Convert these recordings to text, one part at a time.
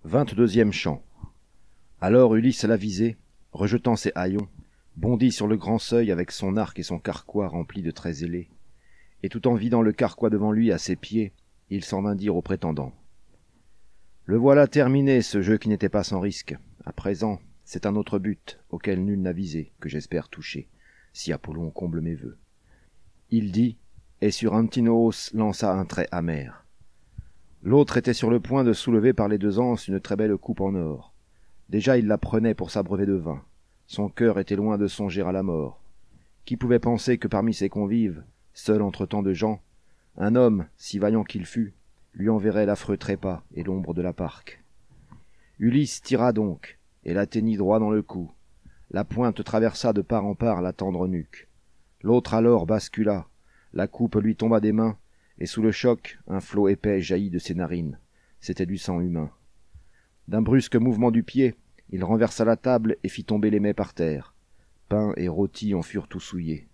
22e chant. Alors Ulysse l'avisé, rejetant ses haillons, bondit sur le grand seuil avec son arc et son carquois remplis de traits ailés, et tout en vidant le carquois devant lui à ses pieds, il s'en vint dire au prétendant. Le voilà terminé, ce jeu qui n'était pas sans risque. À présent, c'est un autre but, auquel nul n'a visé, que j'espère toucher, si Apollon comble mes vœux. Il dit, et sur Antinous lança un trait amer. L'autre était sur le point de soulever par les deux anses une très belle coupe en or. Déjà il la prenait pour s'abreuver de vin. Son cœur était loin de songer à la mort. Qui pouvait penser que parmi ses convives, seul entre tant de gens, un homme, si vaillant qu'il fût, lui enverrait l'affreux trépas et l'ombre de la parque. Ulysse tira donc, et l'atteignit droit dans le cou. La pointe traversa de part en part la tendre nuque. L'autre alors bascula, la coupe lui tomba des mains, et sous le choc, un flot épais jaillit de ses narines. C'était du sang humain. D'un brusque mouvement du pied, il renversa la table et fit tomber les mets par terre. Pain et rôtis en furent tout souillés.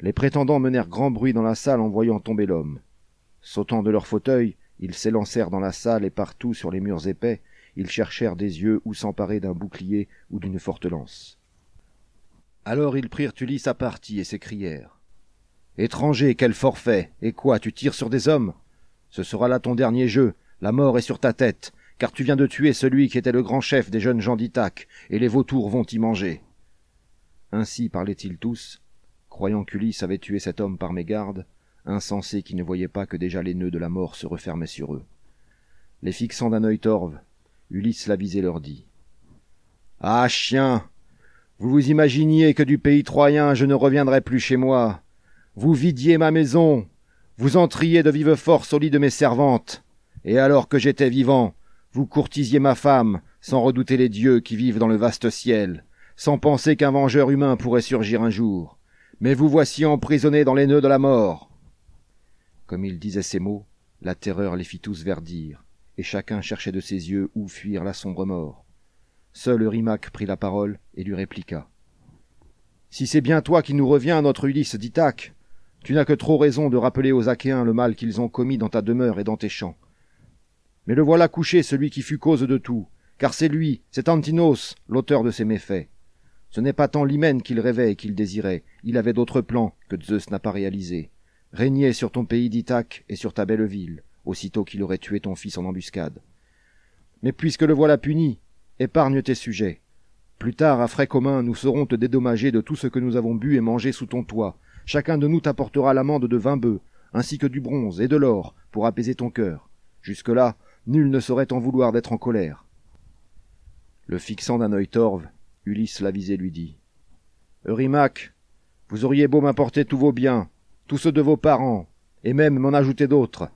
Les prétendants menèrent grand bruit dans la salle en voyant tomber l'homme. Sautant de leur fauteuil, ils s'élancèrent dans la salle et partout sur les murs épais, ils cherchèrent des yeux où s'emparer d'un bouclier ou d'une forte lance. Alors ils prirent Ulysse à partie et s'écrièrent. « Étranger, quel forfait! Et quoi, tu tires sur des hommes? Ce sera là ton dernier jeu, la mort est sur ta tête, car tu viens de tuer celui qui était le grand chef des jeunes gens d'Ithaque, et les vautours vont y manger. » Ainsi parlaient-ils tous, croyant qu'Ulysse avait tué cet homme par mégarde, insensés qui ne voyaient pas que déjà les nœuds de la mort se refermaient sur eux. Les fixant d'un œil torve, Ulysse l'avisé leur dit. « Ah, chiens! Vous vous imaginiez que du pays troyen je ne reviendrais plus chez moi. Vous vidiez ma maison, vous entriez de vive force au lit de mes servantes, et alors que j'étais vivant, vous courtisiez ma femme, sans redouter les dieux qui vivent dans le vaste ciel, sans penser qu'un vengeur humain pourrait surgir un jour. Mais vous voici emprisonnés dans les nœuds de la mort. » Comme il disait ces mots, la terreur les fit tous verdir, et chacun cherchait de ses yeux où fuir la sombre mort. Seul Eurymaque prit la parole et lui répliqua. « Si c'est bien toi qui nous reviens, notre Ulysse d'Ithaque, tu n'as que trop raison de rappeler aux Achéens le mal qu'ils ont commis dans ta demeure et dans tes champs. Mais le voilà couché, celui qui fut cause de tout, car c'est lui, c'est Antinous, l'auteur de ces méfaits. Ce n'est pas tant l'hymen qu'il rêvait et qu'il désirait, il avait d'autres plans que Zeus n'a pas réalisés. Régner sur ton pays d'Ithaque et sur ta belle ville, aussitôt qu'il aurait tué ton fils en embuscade. Mais puisque le voilà puni, épargne tes sujets. Plus tard, à frais communs, nous saurons te dédommager de tout ce que nous avons bu et mangé sous ton toit. Chacun de nous t'apportera l'amende de 20 bœufs, ainsi que du bronze et de l'or, pour apaiser ton cœur. Jusque-là, nul ne saurait t'en vouloir d'être en colère. » Le fixant d'un œil torve, Ulysse l'avisé lui dit. « Eurymaque, vous auriez beau m'apporter tous vos biens, tous ceux de vos parents, et même m'en ajouter d'autres.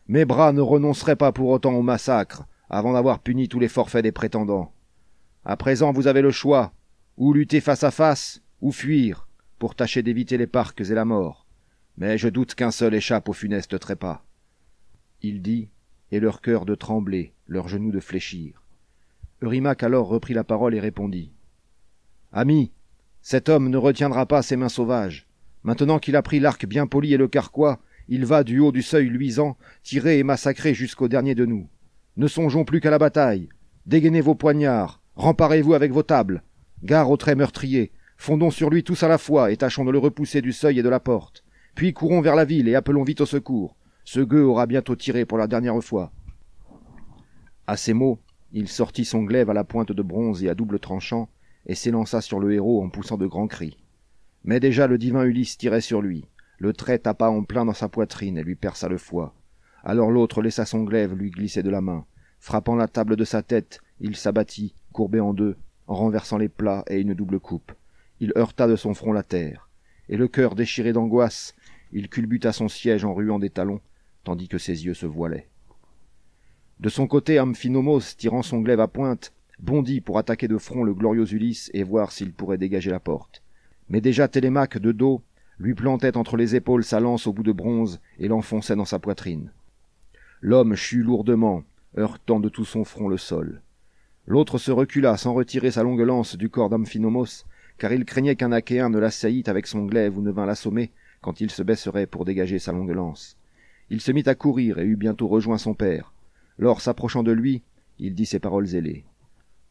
Mes bras ne renonceraient pas pour autant au massacre, avant d'avoir puni tous les forfaits des prétendants. À présent, vous avez le choix, ou lutter face à face, ou fuir, pour tâcher d'éviter les parques et la mort. Mais je doute qu'un seul échappe au funeste trépas. » Il dit, et leur cœur de trembler, leurs genoux de fléchir. Eurymaque alors reprit la parole et répondit. « Ami, cet homme ne retiendra pas ses mains sauvages. Maintenant qu'il a pris l'arc bien poli et le carquois, il va du haut du seuil luisant, tirer et massacrer jusqu'au dernier de nous. Ne songeons plus qu'à la bataille. Dégainez vos poignards, remparez-vous avec vos tables. Gare aux traits meurtriers. Fondons sur lui tous à la fois et tâchons de le repousser du seuil et de la porte. Puis courons vers la ville et appelons vite au secours. Ce gueux aura bientôt tiré pour la dernière fois. » À ces mots, il sortit son glaive à la pointe de bronze et à double tranchant, et s'élança sur le héros en poussant de grands cris. Mais déjà le divin Ulysse tirait sur lui. Le trait tapa en plein dans sa poitrine et lui perça le foie. Alors l'autre laissa son glaive lui glisser de la main. Frappant la table de sa tête, il s'abattit, courbé en deux, en renversant les plats et une double coupe. Il heurta de son front la terre, et le cœur déchiré d'angoisse, il culbuta son siège en ruant des talons, tandis que ses yeux se voilaient. De son côté, Amphinomos, tirant son glaive à pointe, bondit pour attaquer de front le glorieux Ulysse et voir s'il pourrait dégager la porte. Mais déjà Télémaque, de dos, lui plantait entre les épaules sa lance au bout de bronze et l'enfonçait dans sa poitrine. L'homme chut lourdement, heurtant de tout son front le sol. L'autre se recula sans retirer sa longue lance du corps d'Amphinomos, car il craignait qu'un Achéen ne l'assaillît avec son glaive ou ne vînt l'assommer quand il se baisserait pour dégager sa longue lance. Il se mit à courir et eut bientôt rejoint son père. Lors s'approchant de lui, il dit ces paroles ailées.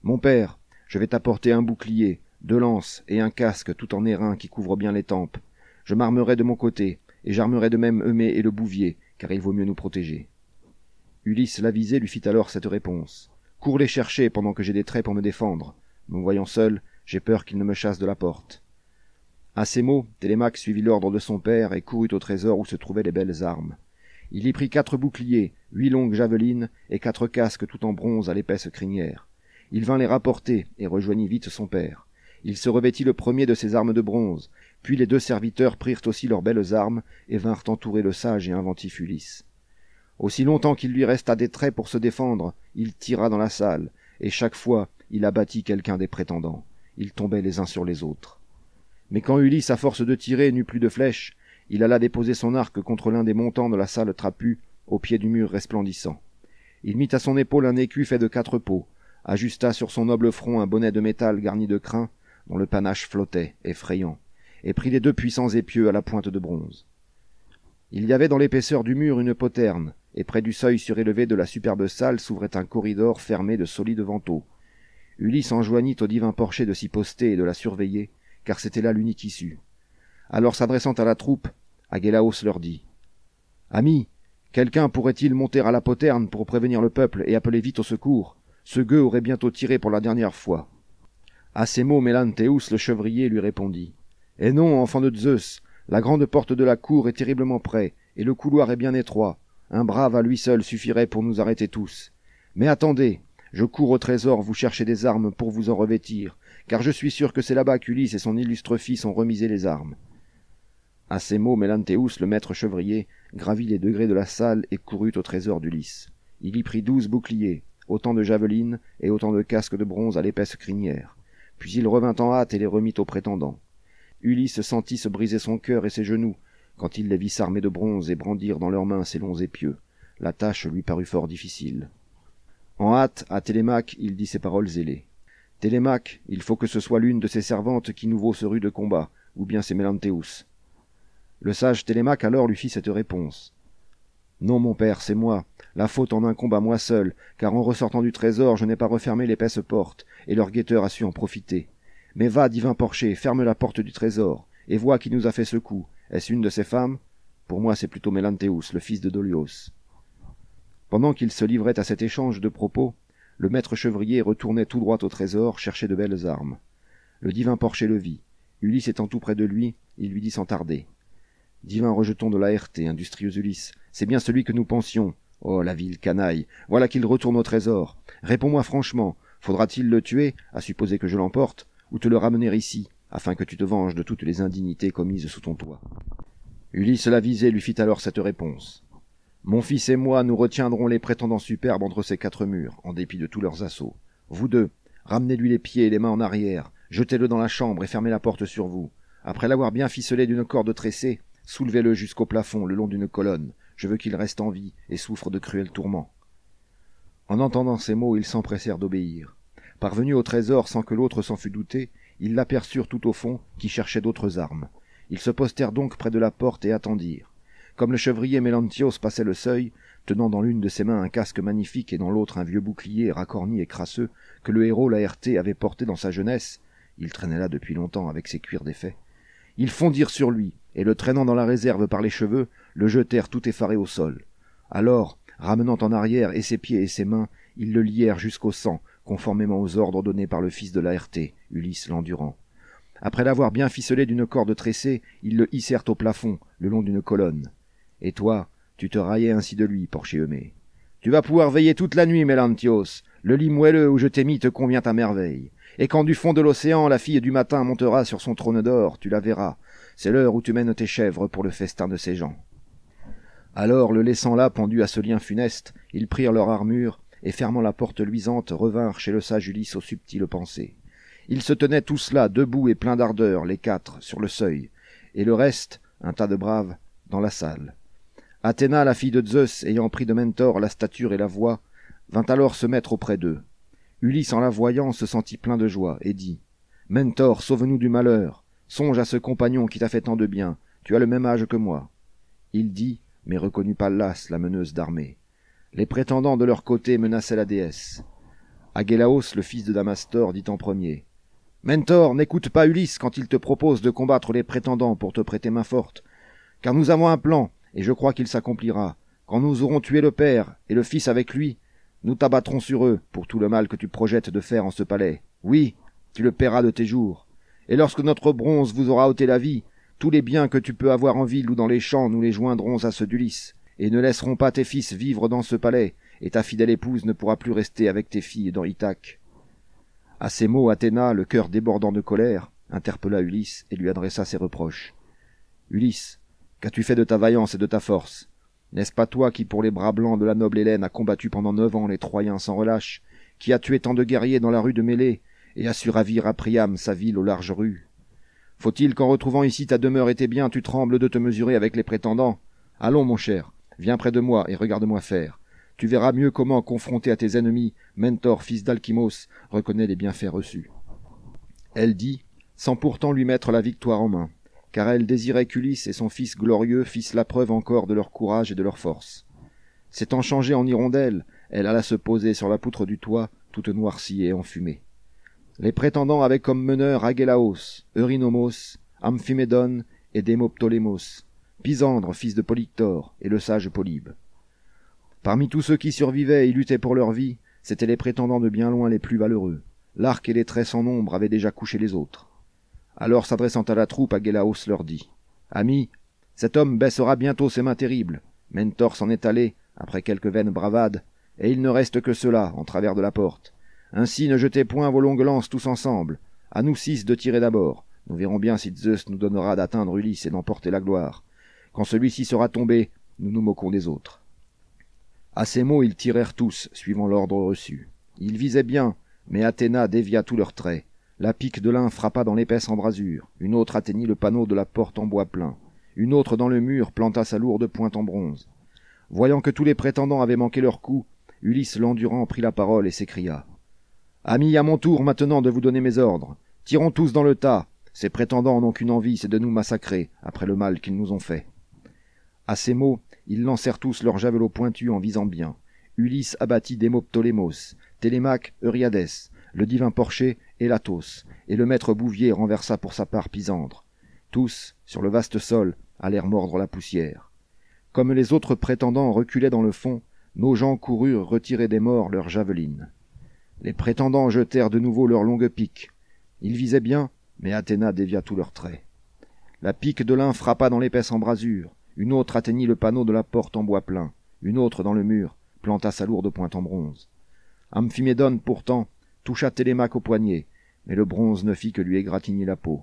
Mon père, je vais t'apporter un bouclier, 2 lances et un casque tout en airain qui couvre bien les tempes. Je m'armerai de mon côté, et j'armerai de même Eumée et le bouvier, car il vaut mieux nous protéger. Ulysse l'avisé lui fit alors cette réponse. Cours les chercher pendant que j'ai des traits pour me défendre. Me voyant seul, j'ai peur qu'ils ne me chassent de la porte. À ces mots, Télémaque suivit l'ordre de son père et courut au trésor où se trouvaient les belles armes. Il y prit 4 boucliers, 8 longues javelines et 4 casques tout en bronze à l'épaisse crinière. Il vint les rapporter et rejoignit vite son père. Il se revêtit le premier de ses armes de bronze, puis les 2 serviteurs prirent aussi leurs belles armes et vinrent entourer le sage et inventif Ulysse. Aussi longtemps qu'il lui resta des traits pour se défendre, il tira dans la salle, et chaque fois il abattit quelqu'un des prétendants. Ils tombaient les uns sur les autres. Mais quand Ulysse, à force de tirer, n'eut plus de flèches, il alla déposer son arc contre l'un des montants de la salle trapue, au pied du mur resplendissant. Il mit à son épaule un écu fait de 4 peaux, ajusta sur son noble front un bonnet de métal garni de crin, dont le panache flottait, effrayant, et prit les 2 puissants épieux à la pointe de bronze. Il y avait dans l'épaisseur du mur une poterne, et près du seuil surélevé de la superbe salle s'ouvrait un corridor fermé de solides vantaux. Ulysse enjoignit au divin Porcher de s'y poster et de la surveiller, car c'était là l'unique issue. Alors s'adressant à la troupe, Agélaos leur dit « Amis, quelqu'un pourrait-il monter à la poterne pour prévenir le peuple et appeler vite au secours? Ce gueux aurait bientôt tiré pour la dernière fois. » À ces mots, Mélanthéous le chevrier lui répondit « Eh non, enfant de Zeus, la grande porte de la cour est terriblement près, et le couloir est bien étroit. Un brave à lui seul suffirait pour nous arrêter tous. Mais attendez, je cours au trésor vous chercher des armes pour vous en revêtir, car je suis sûr que c'est là-bas qu'Ulysse et son illustre fils ont remisé les armes. » À ces mots, Mélanthéous, le maître chevrier, gravit les degrés de la salle et courut au trésor d'Ulysse. Il y prit 12 boucliers, autant de javelines et autant de casques de bronze à l'épaisse crinière. Puis il revint en hâte et les remit aux prétendants. Ulysse sentit se briser son cœur et ses genoux, quand il les vit s'armer de bronze et brandir dans leurs mains ses longs épieux. La tâche lui parut fort difficile. En hâte, à Télémaque, il dit ces paroles ailées. « Télémaque, il faut que ce soit l'une de ces servantes qui nous vaut ce rude combat, ou bien c'est Mélanthéous. » Le sage Télémaque alors lui fit cette réponse. « Non, mon père, c'est moi. La faute en incombe à moi seul, car en ressortant du trésor, je n'ai pas refermé l'épaisse porte, et leur guetteur a su en profiter. Mais va, divin Porcher, ferme la porte du trésor, et vois qui nous a fait ce coup. Est-ce une de ces femmes? Pour moi, c'est plutôt Mélanthéous, le fils de Dolios. » Pendant qu'il se livrait à cet échange de propos, le maître chevrier retournait tout droit au trésor chercher de belles armes. Le divin Porcher le vit. Ulysse étant tout près de lui, il lui dit sans tarder. « Divin rejeton de Laërté, industrieux Ulysse, c'est bien celui que nous pensions. Oh, la ville canaille, voilà qu'il retourne au trésor. Réponds-moi franchement, faudra-t-il le tuer, à supposer que je l'emporte, ou te le ramener ici, afin que tu te venges de toutes les indignités commises sous ton toit ?» Ulysse l'avisé lui fit alors cette réponse. « Mon fils et moi, nous retiendrons les prétendants superbes entre ces 4 murs, en dépit de tous leurs assauts. Vous 2, ramenez-lui les pieds et les mains en arrière, jetez-le dans la chambre et fermez la porte sur vous. Après l'avoir bien ficelé d'une corde tressée, soulevez-le jusqu'au plafond le long d'une colonne. Je veux qu'il reste en vie et souffre de cruels tourments. » En entendant ces mots, ils s'empressèrent d'obéir. Parvenus au trésor sans que l'autre s'en fût douté, ils l'aperçurent tout au fond, qui cherchait d'autres armes. Ils se postèrent donc près de la porte et attendirent. Comme le chevrier Mélanthios passait le seuil, tenant dans l'une de ses mains un casque magnifique et dans l'autre un vieux bouclier racorni et crasseux que le héros Laërté avait porté dans sa jeunesse, il traînait là depuis longtemps avec ses cuirs défaits, ils fondirent sur lui, et le traînant dans la réserve par les cheveux, le jetèrent tout effaré au sol. Alors, ramenant en arrière et ses pieds et ses mains, ils le lièrent jusqu'au sang, conformément aux ordres donnés par le fils de Laërté, Ulysse l'endurant. Après l'avoir bien ficelé d'une corde tressée, ils le hissèrent au plafond, le long d'une colonne. Et toi, tu te raillais ainsi de lui, Porcher Eumée. Tu vas pouvoir veiller toute la nuit, Mélanthios. Le lit moelleux où je t'ai mis te convient à merveille. Et quand du fond de l'océan la fille du matin montera sur son trône d'or, tu la verras. C'est l'heure où tu mènes tes chèvres pour le festin de ces gens. » Alors, le laissant là pendu à ce lien funeste, ils prirent leur armure, et fermant la porte luisante, revinrent chez le sage Ulysse aux subtiles pensées. Ils se tenaient tous là, debout et pleins d'ardeur, les 4, sur le seuil, et le reste, un tas de braves, dans la salle. Athéna, la fille de Zeus, ayant pris de Mentor la stature et la voix, vint alors se mettre auprès d'eux. Ulysse, en la voyant, se sentit plein de joie, et dit « Mentor, sauve-nous du malheur. Songe à ce compagnon qui t'a fait tant de bien. Tu as le même âge que moi. » Il dit, mais reconnut Pallas, la meneuse d'armée. Les prétendants de leur côté menaçaient la déesse. Agélaos, le fils de Damastor, dit en premier. « Mentor, n'écoute pas Ulysse quand il te propose de combattre les prétendants pour te prêter main forte, car nous avons un plan, et je crois qu'il s'accomplira. Quand nous aurons tué le père, et le fils avec lui, nous t'abattrons sur eux pour tout le mal que tu projettes de faire en ce palais. Oui, tu le paieras de tes jours. Et lorsque notre bronze vous aura ôté la vie, tous les biens que tu peux avoir en ville ou dans les champs, nous les joindrons à ceux d'Ulysse, et ne laisserons pas tes fils vivre dans ce palais, et ta fidèle épouse ne pourra plus rester avec tes filles dans Ithaque. » À ces mots, Athéna, le cœur débordant de colère, interpella Ulysse et lui adressa ses reproches. « Ulysse, qu'as-tu fait de ta vaillance et de ta force? N'est-ce pas toi qui, pour les bras blancs de la noble Hélène, a combattu pendant 9 ans les Troyens sans relâche, qui a tué tant de guerriers dans la rue de Mélée, et a su ravir à Priam sa ville aux larges rues? Faut-il qu'en retrouvant ici ta demeure et tes biens, tu trembles de te mesurer avec les prétendants? Allons, mon cher, viens près de moi et regarde-moi faire. Tu verras mieux comment, confronté à tes ennemis, Mentor, fils d'Alkimos, reconnaît les bienfaits reçus. » Elle dit, sans pourtant lui mettre la victoire en main, car elle désirait qu'Ulysse et son fils glorieux fissent la preuve encore de leur courage et de leur force. S'étant changée en hirondelle, elle alla se poser sur la poutre du toit, toute noircie et enfumée. Les prétendants avaient comme meneurs Agélaos, Eurynomos, Amphimédon et Démoptolémos, Pisandre, fils de Polyctor, et le sage Polybe. Parmi tous ceux qui survivaient et luttaient pour leur vie, c'étaient les prétendants de bien loin les plus valeureux. L'arc et les traits sans nombre avaient déjà couché les autres. Alors, s'adressant à la troupe, Agélaos leur dit « Amis, cet homme baissera bientôt ses mains terribles. Mentor s'en est allé, après quelques vaines bravades, et il ne reste que cela, en travers de la porte. Ainsi ne jetez point vos longues lances tous ensemble. À nous 6 de tirer d'abord. Nous verrons bien si Zeus nous donnera d'atteindre Ulysse et d'emporter la gloire. Quand celui-ci sera tombé, nous nous moquons des autres. » À ces mots, ils tirèrent tous, suivant l'ordre reçu. Ils visaient bien, mais Athéna dévia tous leurs traits. La pique de l'un frappa dans l'épaisse embrasure, une autre atteignit le panneau de la porte en bois plein, une autre dans le mur planta sa lourde pointe en bronze. Voyant que tous les prétendants avaient manqué leur coup, Ulysse l'endurant prit la parole et s'écria. « Amis, à mon tour maintenant de vous donner mes ordres. Tirons tous dans le tas. Ces prétendants n'ont qu'une envie, c'est de nous massacrer, après le mal qu'ils nous ont fait. » À ces mots, ils lancèrent tous leurs javelots pointus en visant bien. Ulysse abattit Démoptolémos, Télémaque Euryadès, le divin Porché Élatos, et le maître Bouvier renversa pour sa part Pisandre. Tous, sur le vaste sol, allèrent mordre la poussière. Comme les autres prétendants reculaient dans le fond, nos gens coururent retirer des morts leurs javelines. Les prétendants jetèrent de nouveau leurs longues piques. Ils visaient bien, mais Athéna dévia tous leurs traits. La pique de l'un frappa dans l'épaisse embrasure, une autre atteignit le panneau de la porte en bois plein, une autre dans le mur, planta sa lourde pointe en bronze. Amphimédon, pourtant, toucha Télémaque au poignet, mais le bronze ne fit que lui égratigner la peau.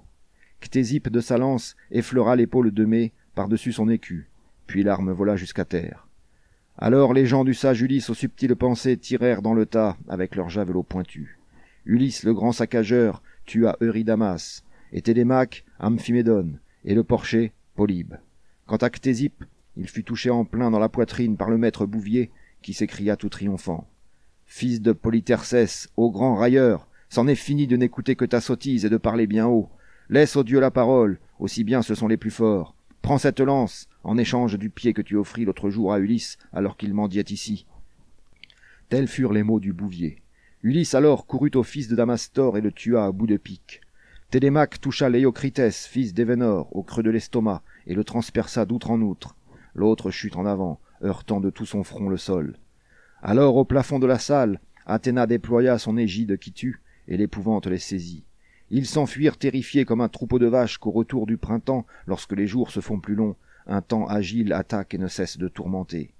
Ctésippe de sa lance effleura l'épaule de Mée par-dessus son écu, puis l'arme vola jusqu'à terre. Alors les gens du sage Ulysse aux subtiles pensées tirèrent dans le tas avec leurs javelots pointus. Ulysse, le grand saccageur, tua Eurydamas, et Télémaque, Amphimédon, et le Porché, Polybe. Quant à Ctésippe, il fut touché en plein dans la poitrine par le maître Bouvier, qui s'écria tout triomphant. « Fils de Polythercès, ô grand railleur, c'en est fini de n'écouter que ta sottise et de parler bien haut. Laisse aux dieux la parole, aussi bien ce sont les plus forts. Prends cette lance, en échange du pied que tu offris l'autre jour à Ulysse, alors qu'il mendiait ici. » Tels furent les mots du Bouvier. Ulysse alors courut au fils de Damastor et le tua à bout de pique. Télémaque toucha Léocrithès, fils d'Événor, au creux de l'estomac, et le transperça d'outre en outre. L'autre chute en avant, heurtant de tout son front le sol. Alors, au plafond de la salle, Athéna déploya son égide qui tue, et l'épouvante les saisit. Ils s'enfuirent terrifiés comme un troupeau de vaches qu'au retour du printemps, lorsque les jours se font plus longs, un temps agile attaque et ne cesse de tourmenter.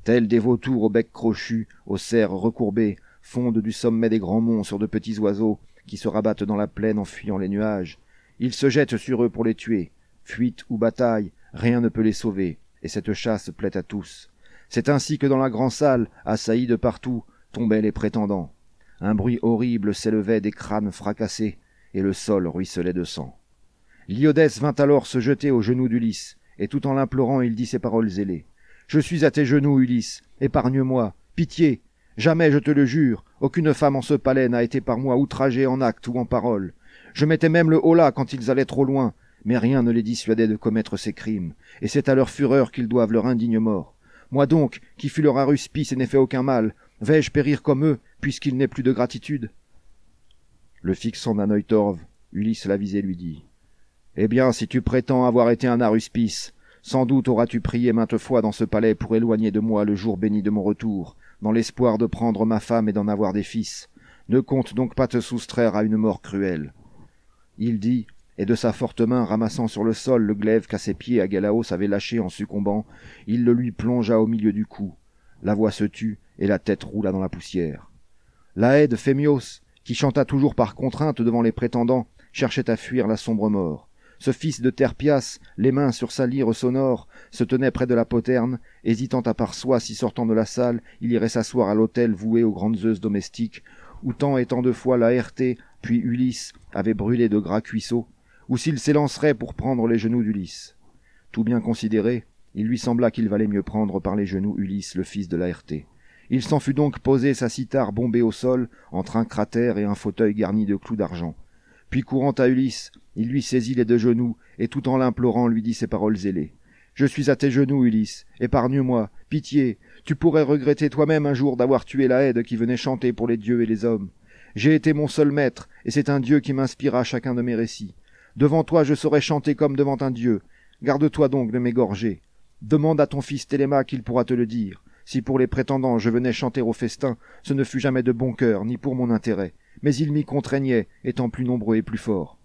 Tels des vautours au bec crochu, aux serres recourbées, fondent du sommet des grands monts sur de petits oiseaux, qui se rabattent dans la plaine en fuyant les nuages. Ils se jettent sur eux pour les tuer. Fuite ou bataille, rien ne peut les sauver, et cette chasse plaît à tous. C'est ainsi que dans la grande salle, assaillis de partout, tombaient les prétendants. Un bruit horrible s'élevait des crânes fracassés, et le sol ruisselait de sang. Lyodès vint alors se jeter aux genoux d'Ulysse, et tout en l'implorant, il dit ces paroles zélées. « Je suis à tes genoux, Ulysse, épargne-moi, pitié. Jamais, je te le jure, aucune femme en ce palais n'a été par moi outragée en acte ou en parole. Je mettais même le holà quand ils allaient trop loin, mais rien ne les dissuadait de commettre ces crimes, et c'est à leur fureur qu'ils doivent leur indigne mort. Moi donc, qui fus leur aruspice et n'ai fait aucun mal, Vais-je périr comme eux, puisqu'il n'est plus de gratitude ?» Le fixant d'un œil torve, Ulysse l'avisé lui dit: « Eh bien, si tu prétends avoir été un aruspice, sans doute auras-tu prié maintes fois dans ce palais pour éloigner de moi le jour béni de mon retour, dans l'espoir de prendre ma femme et d'en avoir des fils. Ne compte donc pas te soustraire à une mort cruelle. » Il dit, et de sa forte main ramassant sur le sol le glaive qu'à ses pieds Agélaos avait lâché en succombant, il le lui plongea au milieu du cou. La voix se tut, et la tête roula dans la poussière. L'Aède Phémios, qui chanta toujours par contrainte devant les prétendants, cherchait à fuir la sombre mort. Ce fils de Terpias, les mains sur sa lyre sonore, se tenait près de la poterne, hésitant à part soi si sortant de la salle, il irait s'asseoir à l'autel voué aux grandes Zeus domestiques, où tant et tant de fois Laërté, puis Ulysse, avaient brûlé de gras cuisseaux, ou s'il s'élancerait pour prendre les genoux d'Ulysse. Tout bien considéré, il lui sembla qu'il valait mieux prendre par les genoux Ulysse, le fils de Laërté. Il s'en fut donc poser sa cithare bombée au sol, entre un cratère et un fauteuil garni de clous d'argent. Puis courant à Ulysse, il lui saisit les deux genoux, et tout en l'implorant lui dit ces paroles ailées. « Je suis à tes genoux, Ulysse, épargne-moi, pitié, tu pourrais regretter toi-même un jour d'avoir tué l'Aède qui venait chanter pour les dieux et les hommes. J'ai été mon seul maître, et c'est un dieu qui m'inspira chacun de mes récits. Devant toi je saurais chanter comme devant un dieu. Garde-toi donc de m'égorger. Demande à ton fils Télémaque, il pourra te le dire. Si pour les prétendants je venais chanter au festin, ce ne fut jamais de bon cœur, ni pour mon intérêt, mais il m'y contraignait, étant plus nombreux et plus forts. »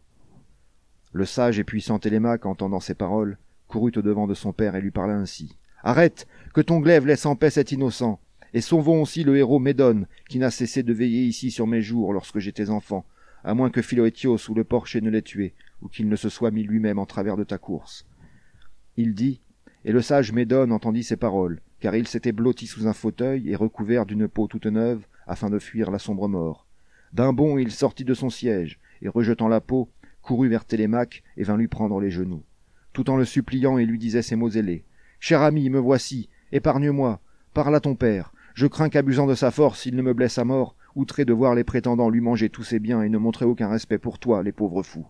Le sage et puissant Télémaque, entendant ces paroles, courut au-devant de son père et lui parla ainsi. « Arrête, que ton glaive laisse en paix cet innocent, et sauvons aussi le héros Médone, qui n'a cessé de veiller ici sur mes jours lorsque j'étais enfant, à moins que Philoétios ou le porcher ne l'ait tué, ou qu'il ne se soit mis lui-même en travers de ta course. » Il dit, et le sage Médone entendit ces paroles, car il s'était blotti sous un fauteuil et recouvert d'une peau toute neuve, afin de fuir la sombre mort. D'un bond il sortit de son siège, et rejetant la peau, courut vers Télémaque et vint lui prendre les genoux. Tout en le suppliant, il lui disait ces mots ailés. « Cher ami, me voici, épargne-moi, parle à ton père. Je crains qu'abusant de sa force, il ne me blesse à mort, outré de voir les prétendants lui manger tous ses biens et ne montrer aucun respect pour toi, les pauvres fous. »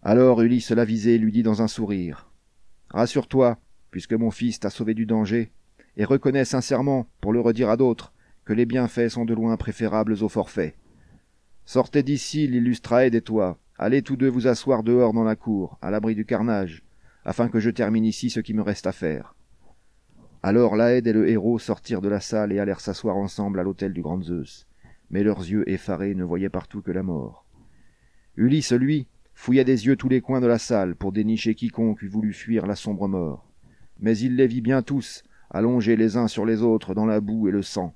Alors Ulysse l'avisé lui dit dans un sourire. « Rassure-toi, puisque mon fils t'a sauvé du danger, et reconnais sincèrement, pour le redire à d'autres, que les bienfaits sont de loin préférables aux forfaits. Sortez d'ici, l'illustre Aède et toi, allez tous deux vous asseoir dehors dans la cour, à l'abri du carnage, afin que je termine ici ce qui me reste à faire. » Alors l'Aède et le héros sortirent de la salle et allèrent s'asseoir ensemble à l'autel du grand Zeus, mais leurs yeux effarés ne voyaient partout que la mort. Ulysse, lui, fouillait des yeux tous les coins de la salle pour dénicher quiconque eût voulu fuir la sombre mort. Mais il les vit bien tous, allongés les uns sur les autres dans la boue et le sang,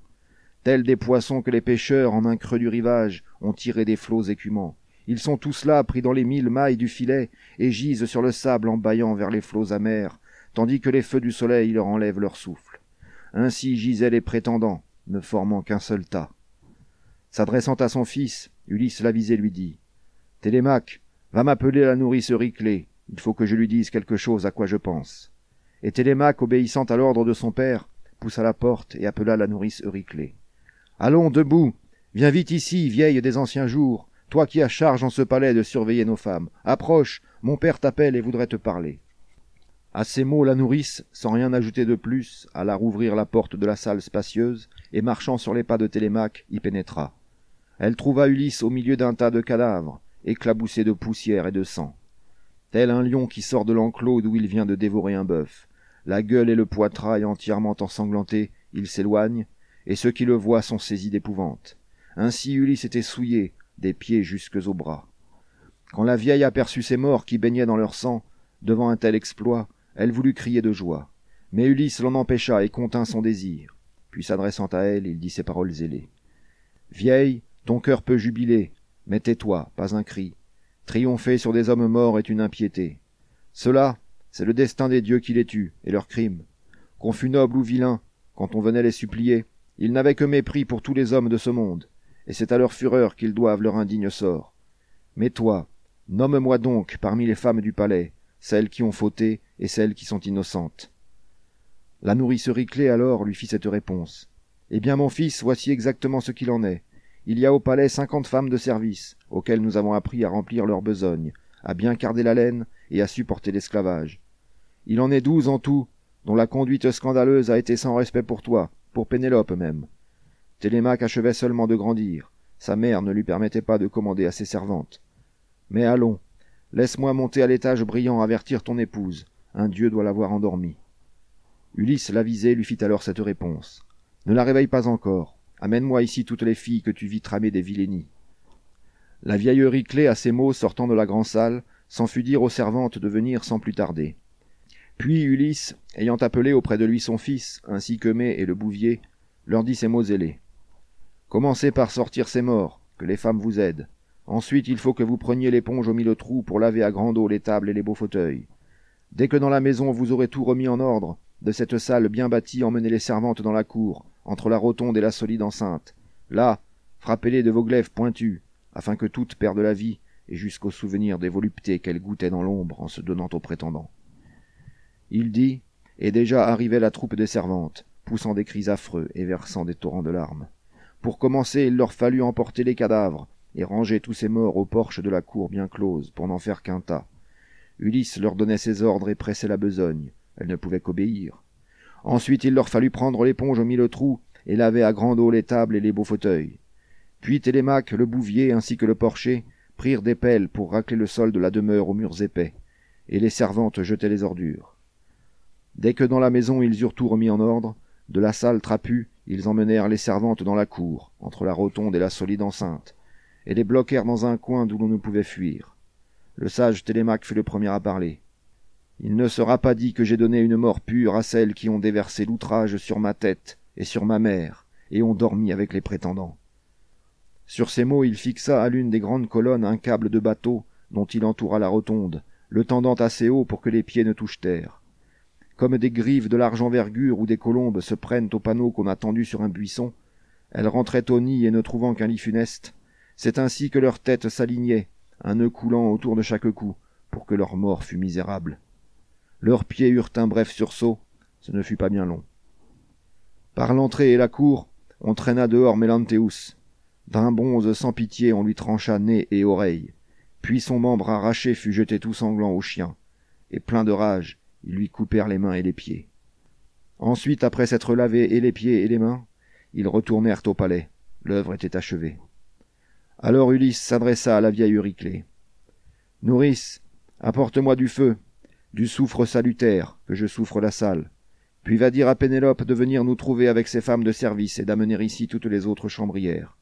tels des poissons que les pêcheurs, en un creux du rivage, ont tirés des flots écumants. Ils sont tous là, pris dans les 1000 mailles du filet, et gisent sur le sable en bâillant vers les flots amers, tandis que les feux du soleil leur enlèvent leur souffle. Ainsi gisaient les prétendants, ne formant qu'un seul tas. S'adressant à son fils, Ulysse l'avisé lui dit « Télémaque, va m'appeler la nourrice Euryclée, il faut que je lui dise quelque chose à quoi je pense. » Et Télémaque, obéissant à l'ordre de son père, poussa la porte et appela la nourrice Euryclée. « Allons, debout, viens vite ici, vieille des anciens jours, toi qui as charge en ce palais de surveiller nos femmes. Approche, mon père t'appelle et voudrait te parler. » À ces mots, la nourrice, sans rien ajouter de plus, alla rouvrir la porte de la salle spacieuse, et marchant sur les pas de Télémaque, y pénétra. Elle trouva Ulysse au milieu d'un tas de cadavres, éclaboussés de poussière et de sang. Tel un lion qui sort de l'enclos d'où il vient de dévorer un bœuf, la gueule et le poitrail entièrement ensanglantés, il s'éloigne, et ceux qui le voient sont saisis d'épouvante. Ainsi Ulysse était souillé, des pieds jusques aux bras. Quand la vieille aperçut ces morts qui baignaient dans leur sang, devant un tel exploit, elle voulut crier de joie. Mais Ulysse l'en empêcha et contint son désir. Puis s'adressant à elle, il dit ces paroles ailées. « Vieille, ton cœur peut jubiler, mais tais-toi, pas un cri. Triompher sur des hommes morts est une impiété. Cela, c'est le destin des dieux qui les tuent, et leur crime. Qu'on fût noble ou vilain, quand on venait les supplier, ils n'avaient que mépris pour tous les hommes de ce monde, et c'est à leur fureur qu'ils doivent leur indigne sort. Mais toi, nomme-moi donc, parmi les femmes du palais, celles qui ont fauté et celles qui sont innocentes. » La nourrice Euryclée alors lui fit cette réponse. « Eh bien mon fils, voici exactement ce qu'il en est. Il y a au palais 50 femmes de service, auxquelles nous avons appris à remplir leur besogne, à bien carder la laine et à supporter l'esclavage. Il en est 12 en tout, dont la conduite scandaleuse a été sans respect pour toi, pour Pénélope même. Télémaque achevait seulement de grandir. Sa mère ne lui permettait pas de commander à ses servantes. Mais allons, laisse-moi monter à l'étage brillant avertir ton épouse. Un dieu doit l'avoir endormie. Ulysse l'avisé lui fit alors cette réponse. Ne la réveille pas encore. Amène-moi ici toutes les filles que tu vis tramer des vilainies. La vieille Riclée, à ces mots, sortant de la grande salle, s'en fut dire aux servantes de venir sans plus tarder. Puis Ulysse, ayant appelé auprès de lui son fils, ainsi qu'Eumée et le bouvier, leur dit ces mots ailés. Commencez par sortir ces morts, que les femmes vous aident. Ensuite, il faut que vous preniez l'éponge au mille-trous pour laver à grande eau les tables et les beaux fauteuils. Dès que dans la maison vous aurez tout remis en ordre, de cette salle bien bâtie emmenez les servantes dans la cour, entre la rotonde et la solide enceinte. Là, frappez-les de vos glaives pointus, afin que toutes perdent la vie, et jusqu'au souvenir des voluptés qu'elles goûtaient dans l'ombre en se donnant aux prétendants. Il dit, et déjà arrivait la troupe des servantes, poussant des cris affreux et versant des torrents de larmes. Pour commencer, il leur fallut emporter les cadavres, et ranger tous ces morts au porche de la cour bien close, pour n'en faire qu'un tas. Ulysse leur donnait ses ordres et pressait la besogne. Elle ne pouvait qu'obéir. Ensuite, il leur fallut prendre l'éponge au mille-trous et laver à grande eau les tables et les beaux fauteuils. Puis Télémaque, le bouvier, ainsi que le porcher, prirent des pelles pour racler le sol de la demeure aux murs épais, et les servantes jetaient les ordures. Dès que dans la maison ils eurent tout remis en ordre, de la salle trapue, ils emmenèrent les servantes dans la cour, entre la rotonde et la solide enceinte, et les bloquèrent dans un coin d'où l'on ne pouvait fuir. Le sage Télémaque fut le premier à parler. Il ne sera pas dit que j'ai donné une mort pure à celles qui ont déversé l'outrage sur ma tête et sur ma mère, et ont dormi avec les prétendants. Sur ces mots, il fixa à l'une des grandes colonnes un câble de bateau dont il entoura la rotonde, le tendant assez haut pour que les pieds ne touchent terre. Comme des grives de large envergure ou des colombes se prennent au panneau qu'on a tendu sur un buisson, elles rentraient au nid et ne trouvant qu'un lit funeste, c'est ainsi que leurs têtes s'alignaient, un nœud coulant autour de chaque cou, pour que leur mort fût misérable. Leurs pieds eurent un bref sursaut, ce ne fut pas bien long. Par l'entrée et la cour, on traîna dehors Mélantéus. D'un bonze sans pitié, on lui trancha nez et oreilles. Puis son membre arraché fut jeté tout sanglant aux chiens, et plein de rage, ils lui coupèrent les mains et les pieds. Ensuite, après s'être lavé et les pieds et les mains, ils retournèrent au palais. L'œuvre était achevée. Alors Ulysse s'adressa à la vieille Euryclée. « Nourrice, apporte-moi du feu, du soufre salutaire, que je souffre la salle. Puis va dire à Pénélope de venir nous trouver avec ses femmes de service et d'amener ici toutes les autres chambrières. »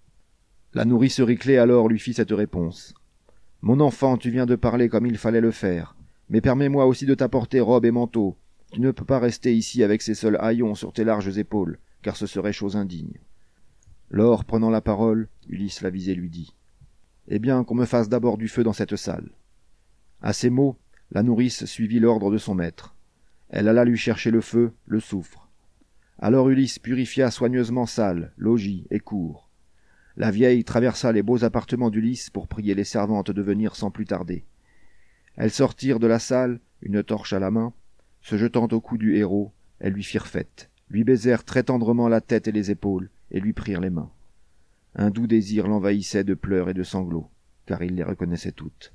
La nourrice Euryclée alors lui fit cette réponse. « Mon enfant, tu viens de parler comme il fallait le faire, mais permets-moi aussi de t'apporter robe et manteau. Tu ne peux pas rester ici avec ces seuls haillons sur tes larges épaules, car ce serait chose indigne. » Lors, prenant la parole, Ulysse l'avisé lui dit. « Eh bien, qu'on me fasse d'abord du feu dans cette salle. » À ces mots, la nourrice suivit l'ordre de son maître. Elle alla lui chercher le feu, le soufre. Alors Ulysse purifia soigneusement salle, logis et cour. La vieille traversa les beaux appartements d'Ulysse pour prier les servantes de venir sans plus tarder. Elles sortirent de la salle, une torche à la main. Se jetant au cou du héros, elles lui firent fête, lui baisèrent très tendrement la tête et les épaules, et lui prirent les mains. Un doux désir l'envahissait de pleurs et de sanglots, car il les reconnaissait toutes.